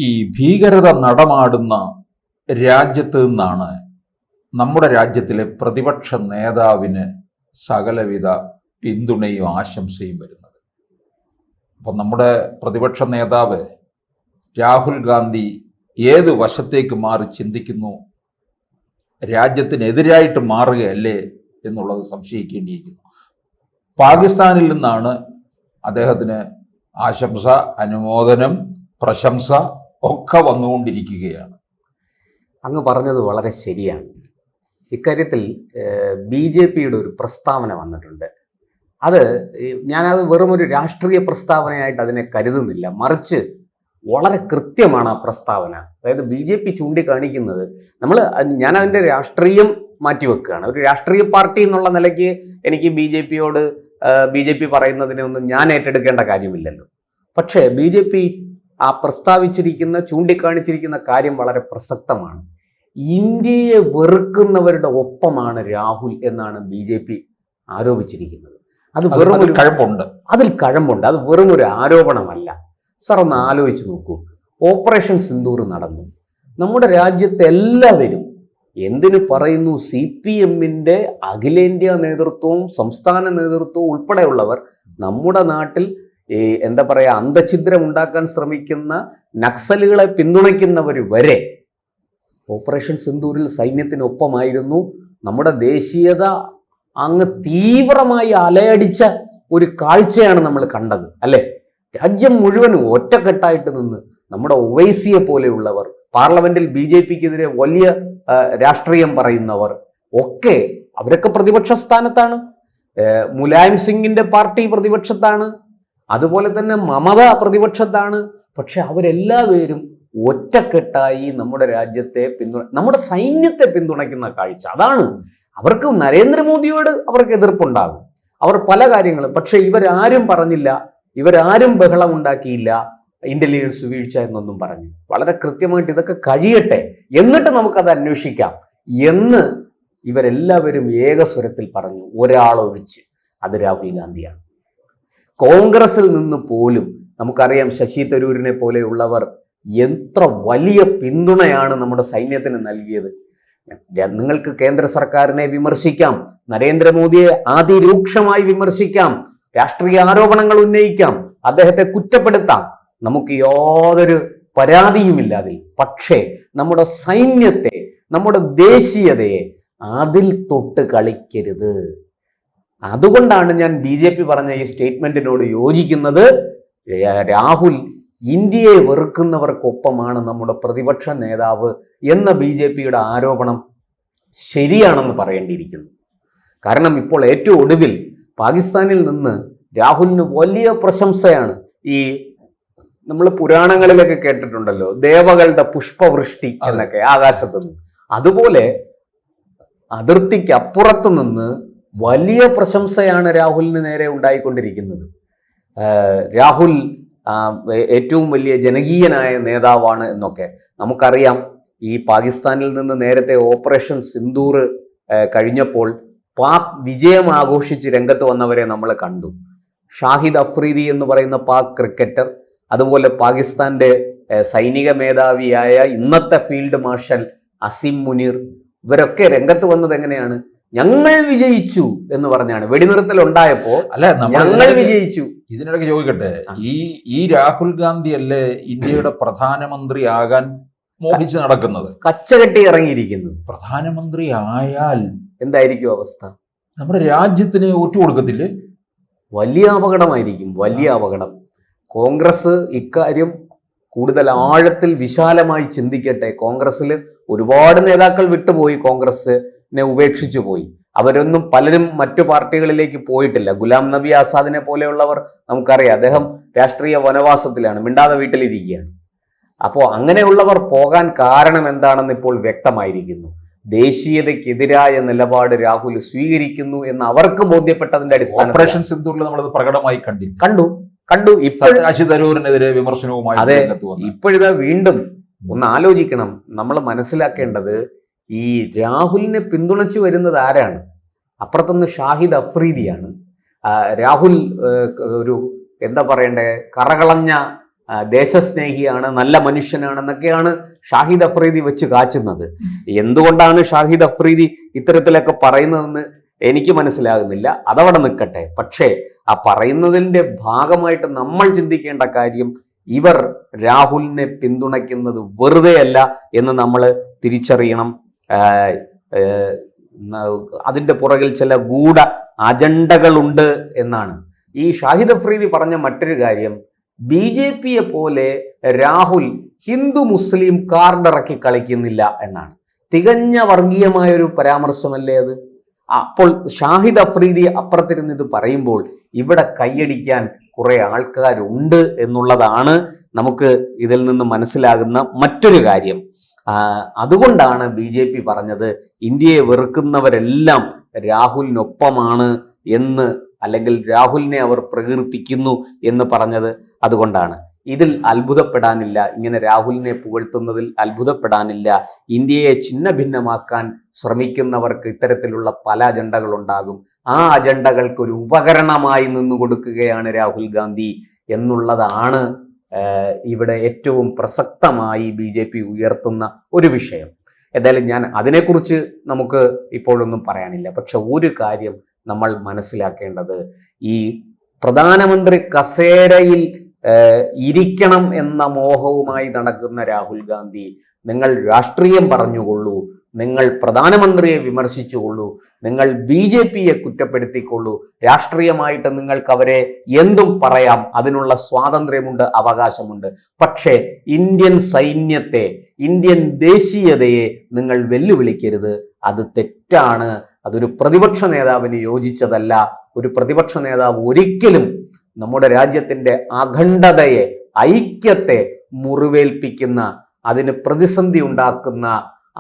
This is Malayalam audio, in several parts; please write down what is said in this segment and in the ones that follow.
ഈ ഭീകരത നടമാടുന്ന രാജ്യത്ത് നിന്നാണ് നമ്മുടെ രാജ്യത്തിലെ പ്രതിപക്ഷ നേതാവിന് സകലവിധ പിന്തുണയും ആശംസയും വരുന്നത്. അപ്പം നമ്മുടെ പ്രതിപക്ഷ നേതാവ് രാഹുൽ ഗാന്ധി ഏത് വശത്തേക്ക് മാറി ചിന്തിക്കുന്നു, രാജ്യത്തിനെതിരായിട്ട് മാറുകയല്ലേ എന്നുള്ളത് സംശയിക്കേണ്ടിയിരിക്കുന്നു. പാകിസ്ഥാനിൽ നിന്നാണ് അദ്ദേഹത്തിന് ആശംസ, അനുമോദനം, പ്രശംസ ഒക്കെ വന്നുകൊണ്ടിരിക്കുകയാണ്. അങ്ങ് പറഞ്ഞത് വളരെ ശരിയാണ്. ഇക്കാര്യത്തിൽ BJPയുടെ ഒരു പ്രസ്താവന വന്നിട്ടുണ്ട്. ഞാനത് വെറും ഒരു രാഷ്ട്രീയ പ്രസ്താവനയായിട്ട് അതിനെ കരുതുന്നില്ല, മറിച്ച് വളരെ കൃത്യമാണ് ആ പ്രസ്താവന. അതായത് BJP ചൂണ്ടിക്കാണിക്കുന്നത്, ഞാൻ അതിൻ്റെ രാഷ്ട്രീയം മാറ്റിവെക്കുകയാണ്. ഒരു രാഷ്ട്രീയ പാർട്ടി എന്നുള്ള നിലയ്ക്ക് എനിക്ക് BJP പറയുന്നതിനൊന്നും ഞാൻ ഏറ്റെടുക്കേണ്ട കാര്യമില്ലല്ലോ. പക്ഷേ BJP ആ ചൂണ്ടിക്കാണിച്ചിരിക്കുന്ന കാര്യം വളരെ പ്രസക്തമാണ്. ഇന്ത്യയെ വെറുക്കുന്നവരുടെ ഒപ്പമാണ് രാഹുൽ എന്നാണ് BJP ആരോപിച്ചിരിക്കുന്നത്. അതിൽ കഴമ്പുണ്ട്. അത് വെറും ഒരു ആരോപണമല്ല. സാർ ഒന്ന് ആലോചിച്ച് നോക്കൂ. ഓപ്പറേഷൻ സിന്ദൂർ നടന്നു. നമ്മുടെ രാജ്യത്തെ എല്ലാവരും, എന്തിനു പറയുന്നു, CPM-ന്റെ അഖിലേന്ത്യാ നേതൃത്വവും സംസ്ഥാന നേതൃത്വവും ഉൾപ്പെടെയുള്ളവർ നമ്മുടെ നാട്ടിൽ അന്തഛിദ്രം ഉണ്ടാക്കാൻ ശ്രമിക്കുന്ന നക്സലുകളെ പിന്തുണയ്ക്കുന്നവർ വരെ ഓപ്പറേഷൻ സിന്ദൂരിൽ സൈന്യത്തിനൊപ്പമായിരുന്നു. നമ്മുടെ ദേശീയത അങ്ങ് തീവ്രമായി അലയടിച്ച ഒരു കാഴ്ചയാണ് നമ്മൾ കണ്ടത്, അല്ലേ? രാജ്യം മുഴുവനും ഒറ്റക്കെട്ടായിട്ട് നിന്ന് നമ്മുടെ ഒവൈസിയെ പോലെയുള്ളവർ, പാർലമെന്റിൽ BJPക്കെതിരെ വലിയ രാഷ്ട്രീയം പറയുന്നവർ അവരൊക്കെ പ്രതിപക്ഷ സ്ഥാനത്താണ്. മുലായം സിംഗിന്റെ പാർട്ടി പ്രതിപക്ഷത്താണ്, അതുപോലെ തന്നെ മമത പ്രതിപക്ഷത്താണ്. പക്ഷെ അവരെല്ലാവരും ഒറ്റക്കെട്ടായി നമ്മുടെ രാജ്യത്തെ നമ്മുടെ സൈന്യത്തെ പിന്തുണയ്ക്കുന്ന കാഴ്ച അതാണ്. അവർക്ക് നരേന്ദ്രമോദിയോട് അവർക്ക് എതിർപ്പുണ്ടാകും, അവർ പല കാര്യങ്ങളും. പക്ഷെ ഇവരാരും പറഞ്ഞില്ല, ഇവരാരും ബഹളം ഉണ്ടാക്കിയില്ല, ഇന്റലിജൻസ് വീഴ്ച എന്നൊന്നും പറഞ്ഞു. വളരെ കൃത്യമായിട്ട് ഇതൊക്കെ കഴിയട്ടെ, എന്നിട്ട് നമുക്കത് അന്വേഷിക്കാം എന്ന് ഇവരെല്ലാവരും ഏകസ്വരത്തിൽ പറഞ്ഞു. ഒരാളൊഴിച്ച്, അത് രാഹുൽ ഗാന്ധിയാണ്. കോൺഗ്രസിൽ നിന്ന് പോലും നമുക്കറിയാം, ശശി തരൂരിനെ പോലെയുള്ളവർ എത്ര വലിയ പിന്തുണയാണ് നമ്മുടെ സൈന്യത്തിന് നൽകിയത്. നിങ്ങൾക്ക് കേന്ദ്ര സർക്കാരിനെ വിമർശിക്കാം, നരേന്ദ്രമോദിയെ അതിരൂക്ഷമായി വിമർശിക്കാം, രാഷ്ട്രീയ ആരോപണങ്ങൾ ഉന്നയിക്കാം, അദ്ദേഹത്തെ കുറ്റപ്പെടുത്താം, നമുക്ക് യാതൊരു പരാതിയുമില്ല അതിൽ. പക്ഷേ നമ്മുടെ സൈന്യത്തെ, നമ്മുടെ ദേശീയതയെ അതിൽ തൊട്ട് കളിക്കരുത്. അതുകൊണ്ടാണ് ഞാൻ BJP പറഞ്ഞ ഈ സ്റ്റേറ്റ്മെന്റിനോട് യോജിക്കുന്നത്. രാഹുൽ ഇന്ത്യയെ വെറുക്കുന്നവർക്കൊപ്പമാണ് നമ്മുടെ പ്രതിപക്ഷ നേതാവ് എന്ന BJPയുടെ ആരോപണം ശരിയാണെന്ന് പറയേണ്ടിയിരിക്കുന്നു. കാരണം ഇപ്പോൾ ഏറ്റവും ഒടുവിൽ പാകിസ്ഥാനിൽ നിന്ന് രാഹുലിന് വലിയ പ്രശംസയാണ്. നമ്മൾ പുരാണങ്ങളിലൊക്കെ കേട്ടിട്ടുണ്ടല്ലോ, ദേവകളുടെ പുഷ്പവൃഷ്ടി എന്നൊക്കെ ആകാശത്തുനിന്ന്. അതുപോലെ അതിർത്തിക്ക് അപ്പുറത്ത് നിന്ന് വലിയ പ്രശംസയാണ് രാഹുലിന് നേരെ ഉണ്ടായിക്കൊണ്ടിരിക്കുന്നത്. രാഹുൽ ഏറ്റവും വലിയ ജനകീയനായ നേതാവാണ് എന്നൊക്കെ നമുക്കറിയാം. ഈ പാകിസ്ഥാനിൽ നിന്ന് നേരത്തെ ഓപ്പറേഷൻ സിന്ദൂർ കഴിഞ്ഞപ്പോൾ പാക് വിജയം ആഘോഷിച്ച് രംഗത്ത് വന്നവരെ നമ്മൾ കണ്ടു. ഷാഹിദ് അഫ്രീദി എന്ന് പറയുന്ന പാക് ക്രിക്കറ്റർ, അതുപോലെ പാകിസ്ഥാന്റെ സൈനിക മേധാവിയായ ഇന്നത്തെ ഫീൽഡ് മാർഷൽ അസിം മുനീർ, ഇവരൊക്കെ രംഗത്ത് വന്നത് എങ്ങനെയാണ്? ഞങ്ങൾ വിജയിച്ചു എന്ന് പറഞ്ഞാണ്. വെടിനിർത്തൽ ഉണ്ടായപ്പോ ഞങ്ങൾ വിജയിച്ചു. ഇതിനിടയ്ക്ക് ചോദിക്കട്ടെ, ഈ രാഹുൽ ഗാന്ധി അല്ലേ ഇന്ത്യയുടെ പ്രധാനമന്ത്രി ആകാൻ മോഹിച്ച് നടക്കുന്നത്, കച്ചകെട്ടി ഇറങ്ങിയിരിക്കുന്നത്? പ്രധാനമന്ത്രി ആയാൽ എന്തായിരിക്കും അവസ്ഥ? നമ്മുടെ രാജ്യത്തിന് ഒറ്റ കൊടുക്കത്തില്ലേ? വലിയ അപകടമായിരിക്കും, വലിയ അപകടം. കോൺഗ്രസ് ഇക്കാര്യം കൂടുതൽ ആഴത്തിൽ വിശാലമായി ചിന്തിക്കട്ടെ. കോൺഗ്രസ്സിൽ ഒരുപാട് നേതാക്കൾ വിട്ടുപോയി, കോൺഗ്രസിനെ ഉപേക്ഷിച്ചു പോയി. പലരും മറ്റു പാർട്ടികളിലേക്ക് പോയിട്ടില്ല. ഗുലാം നബി ആസാദിനെ പോലെയുള്ളവർ നമുക്കറിയാം, അദ്ദേഹം രാഷ്ട്രീയ വനവാസത്തിലാണ്, മിണ്ടാതെ വീട്ടിലിരിക്കുകയാണ്. അപ്പോൾ അങ്ങനെയുള്ളവർ പോകാൻ കാരണം എന്താണെന്ന് ഇപ്പോൾ വ്യക്തമായിരിക്കുന്നു. ദേശീയതയ്ക്കെതിരായ നിലപാട് രാഹുൽ സ്വീകരിക്കുന്നു എന്ന് അവർക്ക് ബോധ്യപ്പെട്ടതിന്റെ അടിസ്ഥാനത്തിൽ ഓപ്പറേഷൻ സിന്ദൂറിൽ നമ്മളത് പ്രകടമായി കണ്ടു. ശശി തരൂരിനെതിരെ വിമർശനവുമായി. അതെ, ഇപ്പോഴിതാ വീണ്ടും ഒന്ന് ആലോചിക്കണം. നമ്മൾ മനസ്സിലാക്കേണ്ടത്, ഈ രാഹുലിനെ പിന്തുണച്ചു വരുന്നത് ആരാണ്? അപ്പുറത്തുനിന്ന് ഷാഹിദ് അഫ്രീദിയാണ്. രാഹുൽ ഒരു കറകളഞ്ഞ ദേശസ്നേഹിയാണ്, നല്ല മനുഷ്യനാണെന്നൊക്കെയാണ് ഷാഹിദ് അഫ്രീദി വെച്ച് കാച്ചുന്നത്. എന്തുകൊണ്ടാണ് ഷാഹിദ് അഫ്രീദി ഇത്തരത്തിലൊക്കെ പറയുന്നതെന്ന് എനിക്ക് മനസ്സിലാകുന്നില്ല. അതവിടെ നിൽക്കട്ടെ. പക്ഷേ ആ പറയുന്നതിൻ്റെ ഭാഗമായിട്ട് നമ്മൾ ചിന്തിക്കേണ്ട കാര്യം, ഇവർ രാഹുലിനെ പിന്തുണയ്ക്കുന്നത് വെറുതെയല്ല എന്ന് നമ്മൾ തിരിച്ചറിയണം. അതിൻ്റെ പുറകിൽ ചില ഗൂഢ അജണ്ടകളുണ്ട് എന്നാണ്. ഈ ഷാഹിദ് അഫ്രീദി പറഞ്ഞ മറ്റൊരു കാര്യം, BJPയെ പോലെ രാഹുൽ ഹിന്ദു മുസ്ലിം കാർഡിറക്കി കളിക്കുന്നില്ല എന്നാണ്. തികഞ്ഞ വർഗീയമായൊരു പരാമർശമല്ലേ അത്? അപ്പോൾ ഷാഹിദ് അഫ്രീദി അപ്പുറത്തിരുന്ന് ഇത് പറയുമ്പോൾ ഇവിടെ കൈയടിക്കാൻ കുറെ ആൾക്കാരുണ്ട് എന്നുള്ളതാണ് നമുക്ക് ഇതിൽ നിന്ന് മനസ്സിലാകുന്ന മറ്റൊരു കാര്യം. അതുകൊണ്ടാണ് BJP പറഞ്ഞത് ഇന്ത്യയെ വെറുക്കുന്നവരെല്ലാം രാഹുലിനൊപ്പമാണ് എന്ന്, അല്ലെങ്കിൽ രാഹുലിനെ അവർ പ്രകീർത്തിക്കുന്നു എന്ന് പറഞ്ഞത് അതുകൊണ്ടാണ്. ഇതിൽ അത്ഭുതപ്പെടാനില്ല, ഇങ്ങനെ രാഹുലിനെ പുകഴ്ത്തുന്നതിൽ അത്ഭുതപ്പെടാനില്ല. ഇന്ത്യയെ ഛിന്ന ഭിന്നമാക്കാൻ ശ്രമിക്കുന്നവർക്ക് ഇത്തരത്തിലുള്ള പല അജണ്ടകളുണ്ടാകും. ആ അജണ്ടകൾക്ക് ഒരു ഉപകരണമായി നിന്നു കൊടുക്കുകയാണ് രാഹുൽ ഗാന്ധി എന്നുള്ളതാണ് ഇവിടെ ഏറ്റവും പ്രസക്തമായി BJP ഉയർത്തുന്ന ഒരു വിഷയം. എന്തായാലും ഞാൻ അതിനെക്കുറിച്ച് നമുക്ക് ഇപ്പോഴൊന്നും പറയാനില്ല. പക്ഷെ ഒരു കാര്യം നമ്മൾ മനസ്സിലാക്കേണ്ടത്, ഈ പ്രധാനമന്ത്രി കസേരയിൽ ഇരിക്കണം എന്ന മോഹവുമായി നടക്കുന്ന രാഹുൽ ഗാന്ധി, നിങ്ങൾ രാഷ്ട്രീയം പറഞ്ഞുകൊള്ളൂ, നിങ്ങൾ പ്രധാനമന്ത്രിയെ വിമർശിച്ചുകൊള്ളൂ, നിങ്ങൾ BJPയെ കുറ്റപ്പെടുത്തിക്കൊള്ളൂ, രാഷ്ട്രീയമായിട്ട് നിങ്ങൾക്ക് അവരെ എന്തും പറയാം, അതിനുള്ള സ്വാതന്ത്ര്യമുണ്ട്, അവകാശമുണ്ട്. പക്ഷേ ഇന്ത്യൻ സൈന്യത്തെ, ഇന്ത്യൻ ദേശീയതയെ നിങ്ങൾ വെല്ലുവിളിക്കരുത്. അത് തെറ്റാണ്. അതൊരു പ്രതിപക്ഷ നേതാവിന് യോജിച്ചതല്ല. ഒരു പ്രതിപക്ഷ നേതാവ് ഒരിക്കലും നമ്മുടെ രാജ്യത്തിൻ്റെ അഖണ്ഡതയെ, ഐക്യത്തെ മുറിവേൽപ്പിക്കുന്ന, അതിന് പ്രതിസന്ധി ഉണ്ടാക്കുന്ന,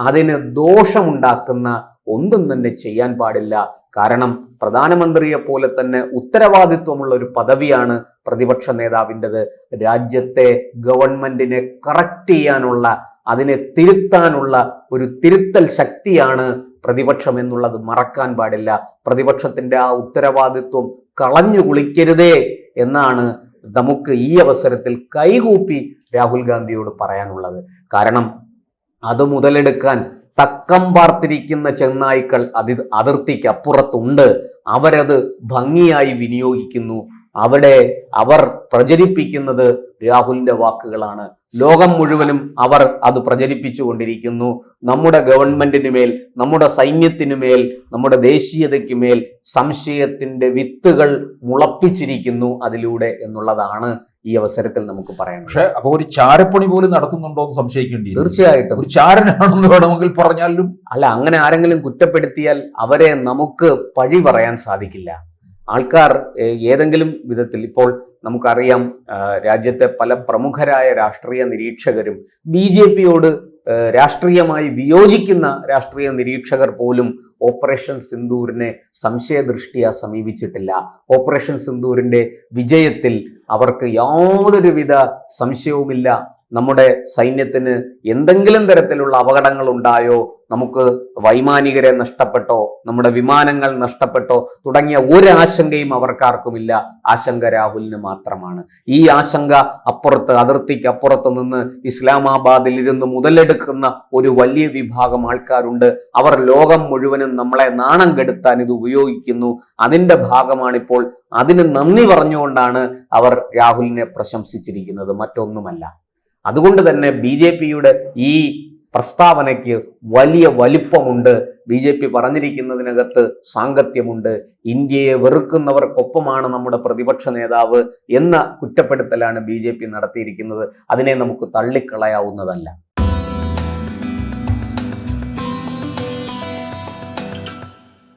അതിന് ദോഷമുണ്ടാക്കുന്ന ഒന്നും തന്നെ ചെയ്യാൻ പാടില്ല. കാരണം പ്രധാനമന്ത്രിയെ പോലെ തന്നെ ഉത്തരവാദിത്വമുള്ള ഒരു പദവിയാണ് പ്രതിപക്ഷ നേതാവിൻ്റെത്. രാജ്യത്തെ ഗവൺമെന്റിനെ കറക്റ്റ് ചെയ്യാനുള്ള, അതിനെ തിരുത്താനുള്ള ഒരു തിരുത്തൽ ശക്തിയാണ് പ്രതിപക്ഷം എന്നുള്ളത് മറക്കാൻ പാടില്ല. പ്രതിപക്ഷത്തിന്റെ ആ ഉത്തരവാദിത്വം കളഞ്ഞു കുളിക്കരുതേ എന്നാണ് നമുക്ക് ഈ അവസരത്തിൽ കൈകൂപ്പി രാഹുൽ ഗാന്ധിയോട് പറയാനുള്ളത്. കാരണം അത് മുതലെടുക്കാൻ തക്കം പാർത്തിരിക്കുന്ന ചെന്നായ്ക്കൾ അതിർത്തിക്ക് അപ്പുറത്തുണ്ട്. അവരത് ഭംഗിയായി വിനിയോഗിക്കുന്നു. അവിടെ അവർ പ്രചരിപ്പിക്കുന്നത് രാഹുലിന്റെ വാക്കുകളാണ്. ലോകം മുഴുവനും അവർ അത് പ്രചരിപ്പിച്ചു കൊണ്ടിരിക്കുന്നു. നമ്മുടെ ഗവൺമെന്റിന് മേൽ, നമ്മുടെ സൈന്യത്തിനു മേൽ, നമ്മുടെ ദേശീയതയ്ക്ക് മേൽ സംശയത്തിന്റെ വിത്തുകൾ മുളപ്പിച്ചിരിക്കുന്നു അതിലൂടെ എന്നുള്ളതാണ് ഈ അവസരത്തിൽ നമുക്ക് പറയാം. പക്ഷെ അപ്പൊ ഒരു ചാരപ്പണി പോലും നടത്തുന്നുണ്ടോ എന്ന് സംശയിക്കേണ്ടി. തീർച്ചയായിട്ടും ഒരു ചാരനാണെന്ന് വേണമെങ്കിൽ പറഞ്ഞാലും. അല്ല, അങ്ങനെ ആരെങ്കിലും കുറ്റപ്പെടുത്തിയാൽ അവരെ നമുക്ക് പഴി പറയാൻ സാധിക്കില്ല. ആൾക്കാർ ഏതെങ്കിലും വിധത്തിൽ, ഇപ്പോൾ നമുക്കറിയാം രാജ്യത്തെ പല പ്രമുഖരായ രാഷ്ട്രീയ നിരീക്ഷകരും BJPയോട് രാഷ്ട്രീയമായി വിയോജിക്കുന്ന രാഷ്ട്രീയ നിരീക്ഷകർ പോലും ഓപ്പറേഷൻ സിന്ദൂരിനെ സംശയദൃഷ്ടിയാ സമീപിച്ചിട്ടില്ല. ഓപ്പറേഷൻ സിന്ദൂരിന്റെ വിജയത്തിൽ അവർക്ക് യാതൊരുവിധ സംശയവുമില്ല. നമ്മുടെ സൈന്യത്തിന് എന്തെങ്കിലും തരത്തിലുള്ള അപകടങ്ങൾ ഉണ്ടായോ, നമുക്ക് വൈമാനികരെ നഷ്ടപ്പെട്ടോ, നമ്മുടെ വിമാനങ്ങൾ നഷ്ടപ്പെട്ടോ തുടങ്ങിയ ഒരു ആശങ്കയും അവർക്കാർക്കുമില്ല. ആശങ്ക രാഹുലിന് മാത്രമാണ്. ഈ ആശങ്ക അപ്പുറത്ത്, അതിർത്തിക്ക് അപ്പുറത്ത് നിന്ന് ഇസ്ലാമാബാദിൽ ഇരുന്ന് മുതലെടുക്കുന്ന ഒരു വലിയ വിഭാഗം ആൾക്കാരുണ്ട്. അവർ ലോകം മുഴുവനും നമ്മളെ നാണം കെടുത്താൻ ഇത് ഉപയോഗിക്കുന്നു. അതിന്റെ ഭാഗമാണിപ്പോൾ. അതിന് നന്ദി പറഞ്ഞുകൊണ്ടാണ് അവർ രാഹുലിനെ പ്രശംസിച്ചിരിക്കുന്നത്, മറ്റൊന്നുമല്ല. അതുകൊണ്ട് തന്നെ BJPയുടെ ഈ പ്രസ്താവനയ്ക്ക് വലിയ വലിപ്പമുണ്ട്. BJP പറഞ്ഞിരിക്കുന്നതിനകത്ത് സാങ്കത്യമുണ്ട്. ഇന്ത്യയെ വെറുക്കുന്നവർക്കൊപ്പമാണ് നമ്മുടെ പ്രതിപക്ഷ നേതാവ് എന്ന കുറ്റപ്പെടുത്തലാണ് BJP നടത്തിയിരിക്കുന്നത്. അതിനെ നമുക്ക് തള്ളിക്കളയാവുന്നതല്ല.